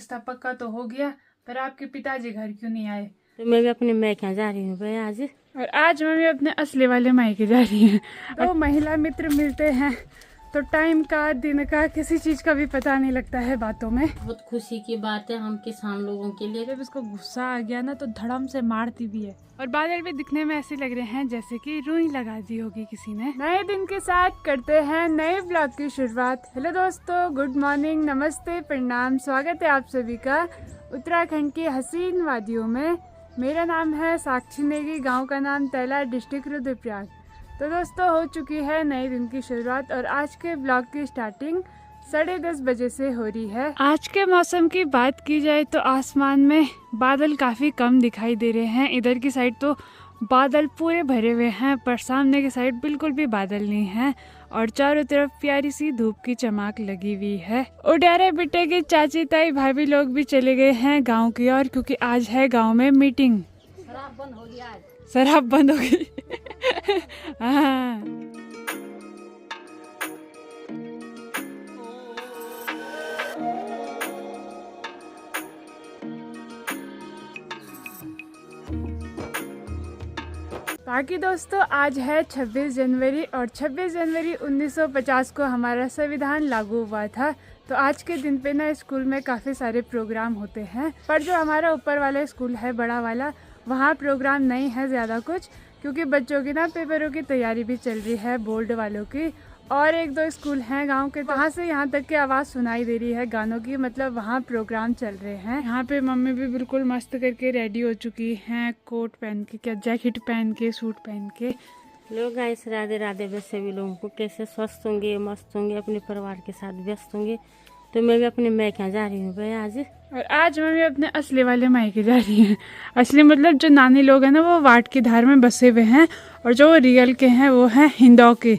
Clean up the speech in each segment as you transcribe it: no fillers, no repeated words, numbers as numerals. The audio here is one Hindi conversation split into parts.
रिश्ता पक्का तो हो गया, पर आपके पिताजी घर क्यों नहीं आए? तो मैं भी अपने मैके जा रही हूँ भाई आज। और आज मम्मी अपने असली वाले मायके जा रही हैं। दो महिला मित्र मिलते हैं तो टाइम का, दिन का, किसी चीज का भी पता नहीं लगता है बातों में। बहुत खुशी की बात है हम किसान लोगों के लिए। जब इसको गुस्सा आ गया ना तो धड़म से मारती भी है। और बादल भी दिखने में ऐसे लग रहे हैं जैसे कि रुई लगा दी होगी किसी ने। नए दिन के साथ करते हैं नए ब्लॉग की शुरुआत। हेलो दोस्तों, गुड मॉर्निंग, नमस्ते, प्रणाम, स्वागत है आप सभी का उत्तराखंड की हसीन वादियों में। मेरा नाम है साक्षी नेगी, गांव का नाम तैला, डिस्ट्रिक्ट रुद्रप्रयाग। तो दोस्तों, हो चुकी है नए दिन की शुरुआत और आज के ब्लॉग की स्टार्टिंग 10:30 बजे से हो रही है। आज के मौसम की बात की जाए तो आसमान में बादल काफी कम दिखाई दे रहे हैं। इधर की साइड तो बादल पूरे भरे हुए हैं, पर सामने की साइड बिल्कुल भी बादल नहीं है और चारों तरफ प्यारी सी धूप की चमक लगी हुई है। उड्यारे बेटे के चाची ताई भाभी लोग भी चले गए हैं गांव की ओर, क्योंकि आज है गांव में मीटिंग। शराब बंद हो गया। शराब बंद हो गई। हाँ। बाकी दोस्तों, आज है 26 जनवरी और 26 जनवरी 1950 को हमारा संविधान लागू हुआ था। तो आज के दिन पे ना स्कूल में काफ़ी सारे प्रोग्राम होते हैं, पर जो हमारा ऊपर वाला स्कूल है, बड़ा वाला, वहाँ प्रोग्राम नहीं है ज़्यादा कुछ, क्योंकि बच्चों की ना पेपरों की तैयारी भी चल रही है, बोर्ड वालों की। और एक दो स्कूल हैं गांव के, वहाँ से यहाँ तक की आवाज़ सुनाई दे रही है गानों की, मतलब वहाँ प्रोग्राम चल रहे हैं। यहाँ पे मम्मी भी बिल्कुल मस्त करके रेडी हो चुकी हैं, कोट पहन के, क्या जैकेट पहन के, सूट पहन के। लोग गाइस, राधे राधे। बस सभी लोगों को कैसे स्वस्थ होंगे, मस्त होंगे, अपने परिवार के साथ व्यस्त होंगे। तो मैं भी अपने मैके जा रही हूँ भाई आज। और आज मम्मी अपने असली वाले मायके जा रही हैं। असली मतलब जो नानी लोग हैं ना, वो वाट की धार में बसे हुए हैं, और जो रियल के हैं वो हैं हिंदौ के,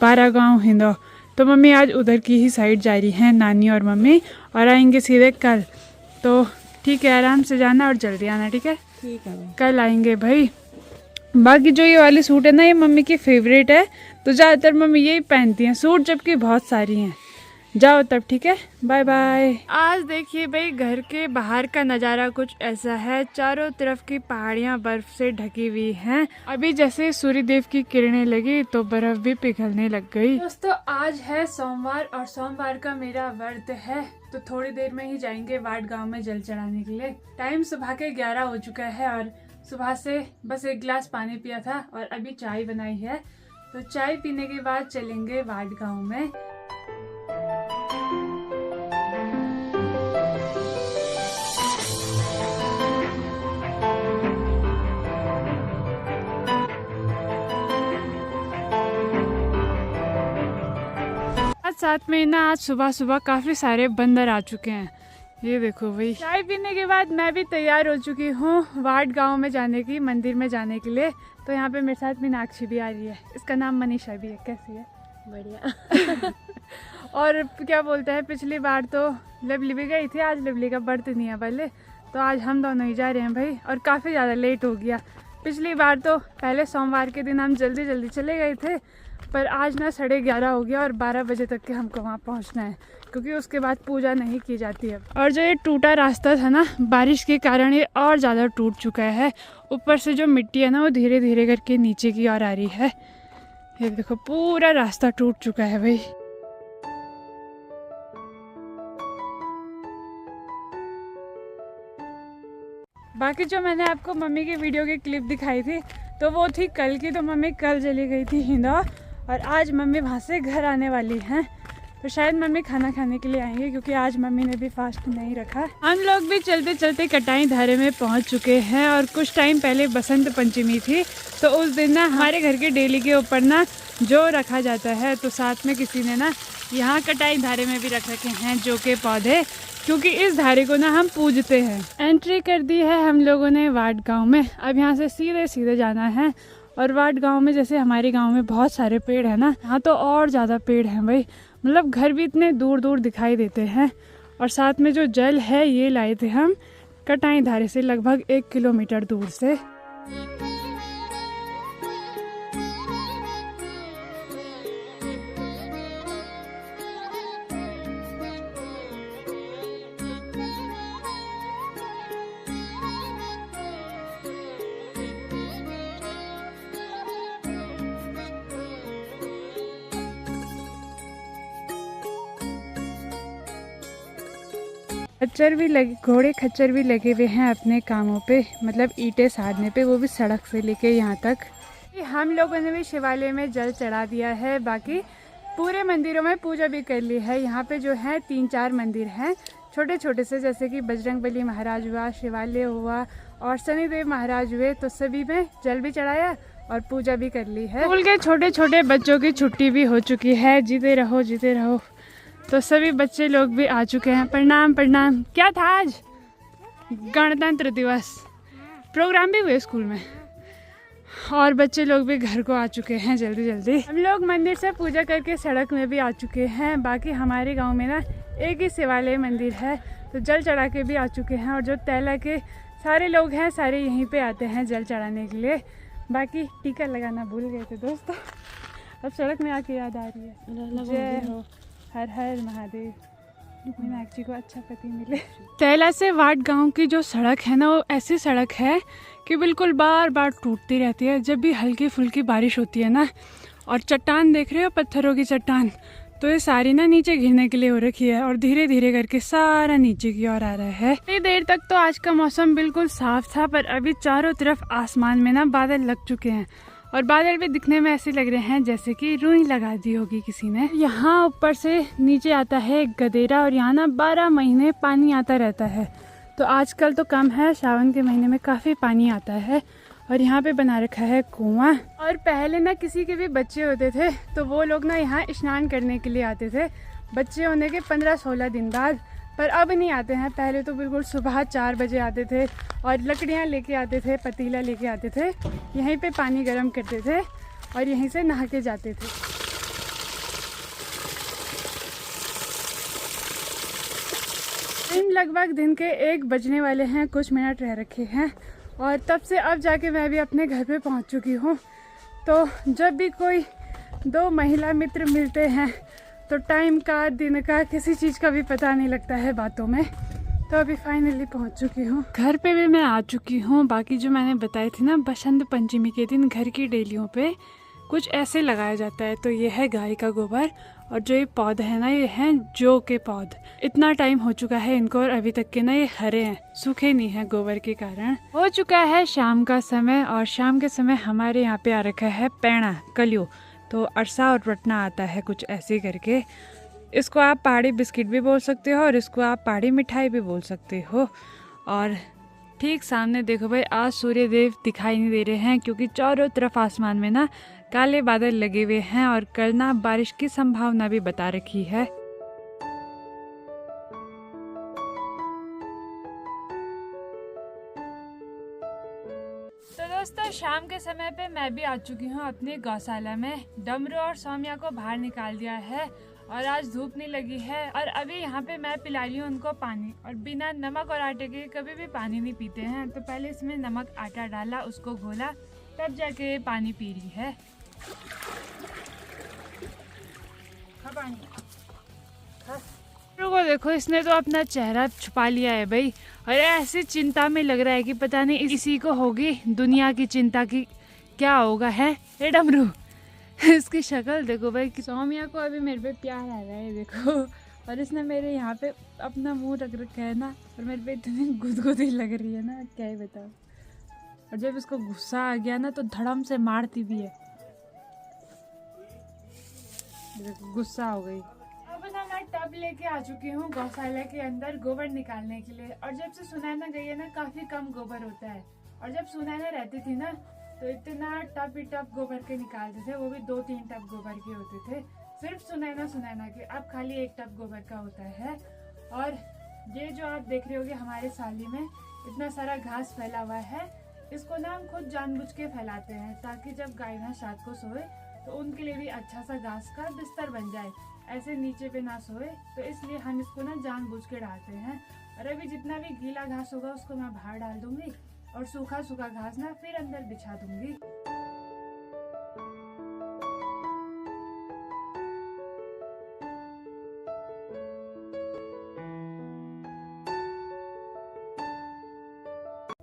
12 गाँव हिंदौ। तो मम्मी आज उधर की ही साइड जा रही हैं, नानी और मम्मी, और आएंगे सीधे कल। तो ठीक है, आराम से जाना और जल्दी आना, ठीक है? ठीक है, कल आएंगे भाई। बाकी जो ये वाली सूट है ना, ये मम्मी की फेवरेट है, तो ज़्यादातर मम्मी यही पहनती हैं सूट, जबकि बहुत सारी हैं। जाओ तब, ठीक है, बाय बाय। आज देखिए भाई, घर के बाहर का नज़ारा कुछ ऐसा है। चारों तरफ की पहाड़ियाँ बर्फ से ढकी हुई हैं। अभी जैसे सूर्यदेव की किरणें लगी तो बर्फ भी पिघलने लग गई। दोस्तों, आज है सोमवार और सोमवार का मेरा व्रत है, तो थोड़ी देर में ही जाएंगे वाट गांव में जल चढ़ाने के लिए। टाइम सुबह के 11 हो चुका है और सुबह से बस एक गिलास पानी पिया था और अभी चाय बनाई है। तो चाय पीने के बाद चलेंगे वाट गांव में। साथ में ना आज सुबह सुबह काफी सारे बंदर आ चुके हैं। ये देखो भाई। चाय पीने के बाद मैं भी तैयार हो चुकी हूँ वाट गांव में जाने की, मंदिर में जाने के लिए। तो यहाँ पे मेरे साथ मीनाक्षी भी आ रही है, इसका नाम मनीषा भी है। कैसी है? बढ़िया। और क्या बोलते हैं, पिछली बार तो लवली भी गई थी, आज लवली का बर्थ नहीं है पहले, तो आज हम दोनों ही जा रहे हैं भाई। और काफ़ी ज़्यादा लेट हो गया। पिछली बार तो पहले सोमवार के दिन हम जल्दी जल्दी चले गए थे, पर आज ना 11:30 हो गया और 12 बजे तक के हमको वहाँ पहुँचना है, क्योंकि उसके बाद पूजा नहीं की जाती है। और जो ये टूटा रास्ता था ना, बारिश के कारण ये और ज़्यादा टूट चुका है। ऊपर से जो मिट्टी है ना, वो धीरे धीरे करके नीचे की ओर आ रही है। ये देखो, पूरा रास्ता टूट चुका है भाई। बाकी जो मैंने आपको मम्मी की वीडियो की क्लिप दिखाई थी, तो वो थी कल की। तो मम्मी कल चली गई थी हिंदौ और आज मम्मी वहाँ से घर आने वाली हैं। तो शायद मम्मी खाना खाने के लिए आएंगे, क्योंकि आज मम्मी ने भी फास्ट नहीं रखा। हम लोग भी चलते चलते कटाई धारे में पहुँच चुके हैं। और कुछ टाइम पहले बसंत पंचमी थी, तो उस दिन ना हमारे घर के डेली के ऊपर ना जो रखा जाता है, तो साथ में किसी ने ना यहाँ कटाई धारे में भी रख रखे हैं जो के पौधे, क्योंकि इस धारे को ना हम पूजते हैं। एंट्री कर दी है हम लोगों ने वाट गांव में। अब यहाँ से सीधे सीधे जाना है। और वाट गांव में जैसे हमारे गांव में बहुत सारे पेड़ है ना, यहाँ तो और ज़्यादा पेड़ हैं भाई। मतलब घर भी इतने दूर दूर दिखाई देते हैं। और साथ में जो जल है, ये लाए थे हम कटाई धारे से लगभग 1 किलोमीटर दूर से। खच्चर भी लगे, घोड़े खच्चर भी लगे हुए हैं अपने कामों पे, मतलब ईंटें साधने पे, वो भी सड़क से लेके यहाँ तक। हम लोगों ने भी शिवालय में जल चढ़ा दिया है, बाकी पूरे मंदिरों में पूजा भी कर ली है। यहाँ पे जो है 3-4 मंदिर हैं छोटे छोटे से, जैसे कि बजरंगबली महाराज हुआ, शिवालय हुआ और शनिदेव महाराज हुए, तो सभी में जल भी चढ़ाया और पूजा भी कर ली है। स्कूल के छोटे छोटे बच्चों की छुट्टी भी हो चुकी है, जीते रहो जीते रहो। तो सभी बच्चे लोग भी आ चुके हैं। प्रणाम प्रणाम। क्या था आज? गणतंत्र दिवस प्रोग्राम भी हुए स्कूल में, और बच्चे लोग भी घर को आ चुके हैं जल्दी जल्दी। हम लोग मंदिर से पूजा करके सड़क में भी आ चुके हैं। बाकी हमारे गांव में ना एक ही शिवालय मंदिर है, तो जल चढ़ा के भी आ चुके हैं। और जो तैला के सारे लोग हैं सारे यहीं पे आते हैं जल चढ़ाने के लिए। बाकी टीका लगाना भूल गए थे दोस्तों, अब सड़क में आके याद आ रही है। जय हो, हर हर महादेव, मीनाक्षी को अच्छा पति मिले। तैला से वाट गांव की जो सड़क है ना, वो ऐसी सड़क है कि बिल्कुल बार बार टूटती रहती है जब भी हल्की फुल्की बारिश होती है ना। और चट्टान देख रहे हो, पत्थरों की चट्टान, तो ये सारी ना नीचे गिरने के लिए हो रखी है और धीरे धीरे करके सारा नीचे की ओर आ रहा है। इतनी देर तक तो आज का मौसम बिल्कुल साफ था, पर अभी चारों तरफ आसमान में ना बादल लग चुके हैं, और बादल भी दिखने में ऐसे लग रहे हैं जैसे कि रुई लगा दी होगी किसी ने। यहाँ ऊपर से नीचे आता है एक गदेरा, और यहाँ ना 12 महीने पानी आता रहता है। तो आजकल तो कम है, सावन के महीने में काफ़ी पानी आता है। और यहाँ पे बना रखा है कुआं। और पहले ना किसी के भी बच्चे होते थे तो वो लोग ना यहाँ स्नान करने के लिए आते थे, बच्चे होने के 15-16 दिन बाद। पर अब नहीं आते हैं। पहले तो बिल्कुल सुबह 4 बजे आते थे और लकड़ियाँ लेके आते थे, पतीला लेके आते थे, यहीं पे पानी गर्म करते थे और यहीं से नहा के जाते थे। लगभग दिन के 1 बजने वाले हैं, कुछ मिनट रह रखे हैं, और तब से अब जाके मैं भी अपने घर पे पहुंच चुकी हूँ। तो जब भी कोई 2 महिला मित्र मिलते हैं तो टाइम का, दिन का, किसी चीज़ का भी पता नहीं लगता है बातों में। तो अभी फाइनली पहुंच चुकी हूँ घर पे, भी मैं आ चुकी हूँ। बाकी जो मैंने बताई थी ना, बसंत पंचमी के दिन घर की डेलियों पे कुछ ऐसे लगाया जाता है। तो ये है गाय का गोबर, और जो ये पौधे हैं ना, ये हैं जौ के पौध। इतना टाइम हो चुका है इनको और अभी तक के ना ये हरे हैं, सूखे नहीं हैं गोबर के कारण। हो चुका है शाम का समय, और शाम के समय हमारे यहाँ पे आ रखा है पैणा कलियो। तो अरसा और रटना आता है कुछ ऐसे करके। इसको आप पहाड़ी बिस्किट भी बोल सकते हो और इसको आप पहाड़ी मिठाई भी बोल सकते हो। और ठीक सामने देखो भाई, आज सूर्य देव दिखाई नहीं दे रहे हैं क्योंकि चारों तरफ आसमान में ना काले बादल लगे हुए हैं, और कल ना बारिश की संभावना भी बता रखी है। तो दोस्तों, शाम के समय पे मैं भी आ चुकी हूँ अपनी गौशाला में। डमरू और सौम्या को बाहर निकाल दिया है और आज धूप नहीं लगी है। और अभी यहाँ पे मैं पिला रही हूँ उनको पानी, और बिना नमक और आटे के कभी भी पानी नहीं पीते हैं। तो पहले इसमें नमक आटा डाला, उसको घोला, तब जाके पानी पी रही है। को देखो, इसने तो अपना चेहरा छुपा लिया है भाई, और ऐसी चिंता में लग रहा है कि पता नहीं इसी को होगी दुनिया की चिंता की क्या होगा है। ए डमरू, इसकी शक्ल देखो भाई। सौम्या को अभी मेरे पे प्यार आ रहा है देखो, और इसने मेरे यहाँ पे अपना मुंह रख रखा है ना, और मेरे पे इतनी गुदगुदी लग रही है ना, क्या ही बताओ। और जब इसको गुस्सा आ गया ना तो धड़म से मारती भी है, गुस्सा हो गई। अब ना मैं टब लेके आ चुकी हूँ गौशाला के अंदर गोबर निकालने के लिए। और जब से सुनैना गई है ना, काफी कम गोबर होता है। और जब सुनैना रहती थी ना, तो इतना टब ही टब गोबर के निकालते थे, वो भी 2-3 टब गोबर के होते थे, सिर्फ सुनैना के। अब खाली 1 टब गोबर का होता है। और ये जो आप देख रहे होगे हमारे साली में इतना सारा घास फैला हुआ है, इसको ना हम खुद जानबूझ के फैलाते हैं ताकि जब गाय भैंस रात को सोए तो उनके लिए भी अच्छा सा घास का बिस्तर बन जाए, ऐसे नीचे पे ना सोए। तो इसलिए हम इसको ना जानबूझ के डालते हैं। और अभी जितना भी गीला घास होगा उसको मैं बाहर डाल दूंगी, और सूखा सूखा घास ना फिर अंदर बिछा दूंगी।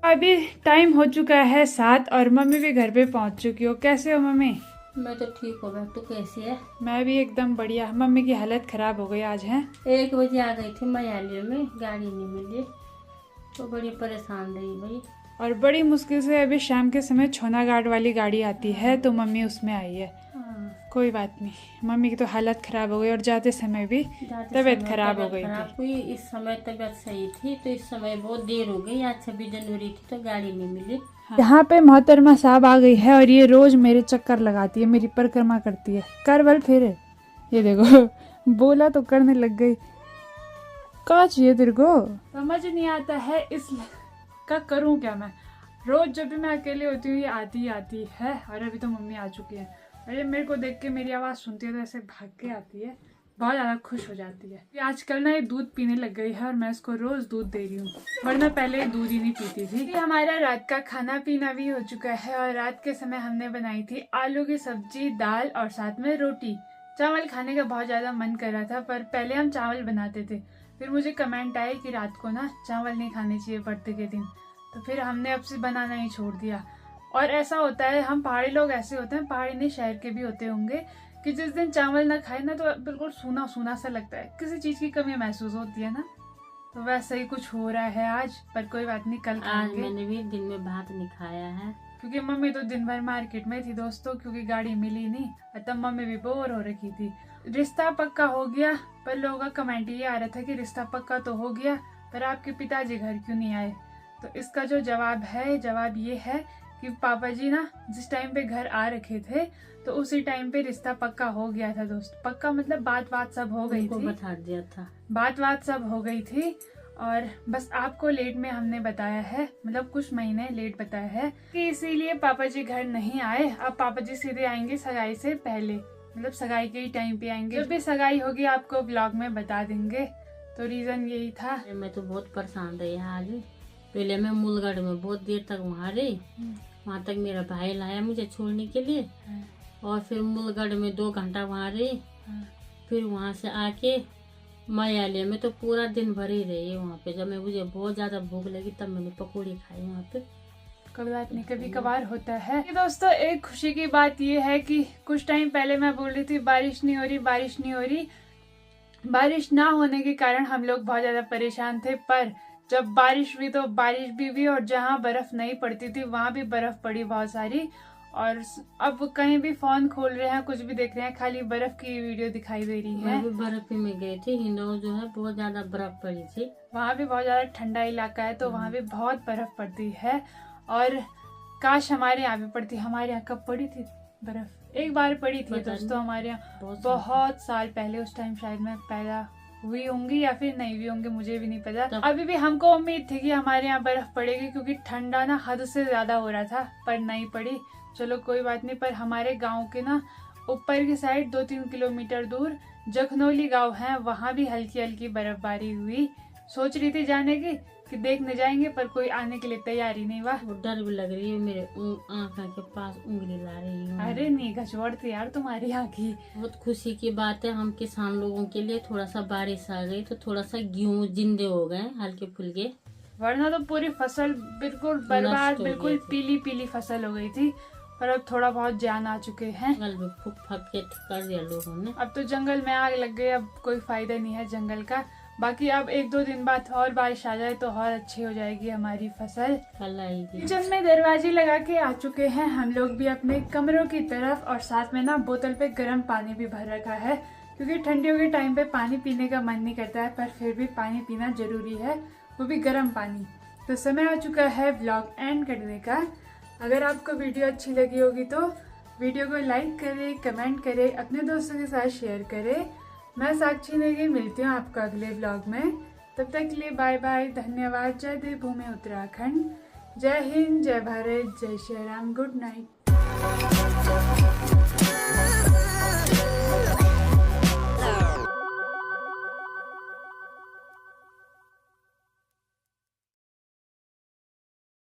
अभी टाइम हो चुका है 7 और मम्मी भी घर पे पहुंच चुकी हो। कैसे हो मम्मी? मैं तो ठीक हो गया, तू कैसी है? मैं भी एकदम बढ़िया। मम्मी की हालत खराब हो गई आज है। 1 बजे आ गई थी मयालियों में, गाड़ी नहीं मिली तो बड़ी परेशान रही भाई। और बड़ी मुश्किल से अभी शाम के समय छोना घाट वाली गाड़ी आती है तो मम्मी उसमें आई है। कोई बात नहीं, मम्मी की तो हालत खराब हो गई और जाते समय भी तबीयत खराब हो गई थी। इस समय तबीयत सही थी तो इस समय बहुत देर हो गई। आज 26 जनवरी थी तो गाड़ी नहीं मिली। यहाँ पे मोहतरमा साहब आ गई है और ये रोज मेरे चक्कर लगाती है, मेरी परिक्रमा करती है। कर बल फिर ये देखो बोला तो करने लग गई। क्या चाहिए तेरे को? समझ नहीं आता है इस का करूँ क्या मैं। रोज जब भी मैं अकेली होती हूँ ये आती है। और अभी तो मम्मी आ चुकी है। अरे मेरे को देख के मेरी आवाज़ सुनती है तो ऐसे भाग के आती है, बहुत ज़्यादा खुश हो जाती है। आजकल ना ये दूध पीने लग गई है और मैं इसको रोज़ दूध दे रही हूँ, वरना पहले ये दूध ही नहीं पीती थी। हमारा रात का खाना पीना भी हो चुका है और रात के समय हमने बनाई थी आलू की सब्जी, दाल और साथ में रोटी। चावल खाने का बहुत ज़्यादा मन कर रहा था पर पहले हम चावल बनाते थे, फिर मुझे कमेंट आए कि रात को ना चावल नहीं खाने चाहिए व्रत के दिन, तो फिर हमने अब से बनाना ही छोड़ दिया। और ऐसा होता है, हम पहाड़ी लोग ऐसे होते हैं, पहाड़ी नहीं शहर के भी होते होंगे, कि जिस दिन चावल ना खाए ना तो बिल्कुल सूना सूना सा लगता है, किसी चीज की कमी महसूस होती है ना। तो वैसा ही कुछ हो रहा है आज, पर कोई बात नहीं, कल खाएंगे। मैंने भी दिन में भात नहीं खाया है क्योंकि मम्मी तो दिन भर मार्केट में थी दोस्तों, क्योंकि गाड़ी मिली नहीं। तब मम्मी भी बोर हो रखी थी। रिश्ता पक्का हो गया, पर लोगों का कमेंट ये आ रहा था कि रिश्ता पक्का तो हो गया पर आपके पिताजी घर क्यों नहीं आए। तो इसका जो जवाब ये है कि पापा जी ना जिस टाइम पे घर आ रखे थे तो उसी टाइम पे रिश्ता पक्का हो गया था दोस्त। पक्का मतलब बात सब हो गई थी, बता दिया था, बात सब हो गई थी। और बस आपको लेट में हमने बताया है, मतलब कुछ महीने लेट बताया है कि इसीलिए पापा जी घर नहीं आए। अब पापा जी सीधे आएंगे सगाई से पहले, मतलब सगाई के ही टाइम पे आएंगे। जब भी सगाई होगी आपको ब्लॉग में बता देंगे। तो रीजन यही था। मैं तो बहुत परेशान रही आज। पहले मैं मूलगढ़ में बहुत देर तक वहाँ रही, वहाँ तक मेरा भाई लाया मुझे छोड़ने के लिए, और फिर मूलगढ़ में 2 घंटा वहाँ रही। फिर वहाँ से आके मयालिया में तो पूरा दिन भर ही रही वहाँ पे। जब मुझे बहुत ज्यादा भूख लगी तब मैंने पकौड़ी खाई वहाँ पे। कोई बात नहीं, कभी कभार होता है। दोस्तों एक खुशी की बात ये है कि कुछ टाइम पहले मैं बोल रही थी बारिश नहीं हो रही। बारिश ना होने के कारण हम लोग बहुत ज्यादा परेशान थे, पर जब बारिश हुई तो बारिश भी हुई और जहाँ बर्फ नहीं पड़ती थी वहाँ भी बर्फ पड़ी बहुत सारी। और अब कहीं भी फोन खोल रहे हैं, कुछ भी देख रहे हैं, खाली बर्फ की वीडियो दिखाई दे रही है। बर्फ में गए थे, हिंदों जो है बहुत ज्यादा बर्फ पड़ी थी। वहाँ भी बहुत ज्यादा ठंडा इलाका है तो वहाँ भी बहुत बर्फ पड़ती है। और काश हमारे यहाँ भी पड़ती। हमारे यहाँ कब पड़ी थी बर्फ? एक बार पड़ी थी दोस्तों हमारे यहाँ, बहुत साल पहले। उस टाइम शायद मैं पैदा हुई होंगी या फिर नहीं हुई होंगी, मुझे भी नहीं पता। अभी भी हमको उम्मीद थी कि हमारे यहाँ बर्फ पड़ेगी, क्योंकि ठंडा ना हद से ज्यादा हो रहा था, पर नहीं पड़ी। चलो कोई बात नहीं। पर हमारे गांव के ना ऊपर की साइड 2-3 किलोमीटर दूर जखनौली गांव है, वहाँ भी हल्की हल्की बर्फबारी हुई। सोच रही थी जाने की कि देखने जाएंगे, पर कोई आने के लिए तैयार ही नहीं हुआ। डर भी लग रही है, मेरे आँख के पास उंगली ला रही हूँ। अरे नहीं घचोड़ थी यार तुम्हारी आँखी। बहुत खुशी की बात है, हम किसान लोगों के लिए थोड़ा सा बारिश आ गई तो थोड़ा सा गेहूँ जिंदे हो गए हल्के फुल्के, वरना तो पूरी फसल बिल्कुल बर्बाद, बिल्कुल पीली फसल हो गई थी। पर अब थोड़ा बहुत जान आ चुके हैं। जंगल में फूक फाक के कर दिया लोगों ने। अब तो जंगल में आग लग गई, अब कोई फायदा नहीं है जंगल का। बाकी अब 1-2 दिन बाद और बारिश आ जाए तो और अच्छी हो जाएगी हमारी फसल। किचन में दरवाजे लगा के आ चुके हैं हम लोग भी अपने कमरों की तरफ, और साथ में ना बोतल पे गर्म पानी भी भर रखा है, क्योंकि ठंडियों के टाइम पे पानी पीने का मन नहीं करता है, पर फिर भी पानी पीना जरूरी है, वो भी गर्म पानी। तो समय आ चुका है व्लॉग एंड करने का। अगर आपको वीडियो अच्छी लगी होगी तो वीडियो को लाइक करें, कमेंट करें, अपने दोस्तों के साथ शेयर करें। मैं साक्षी नेगी मिलती हूँ आपको अगले व्लॉग में। तब तक के लिए बाय बाय, धन्यवाद। जय देवभूमि उत्तराखंड, जय हिंद, जय भारत, जय श्री राम, गुड नाइट।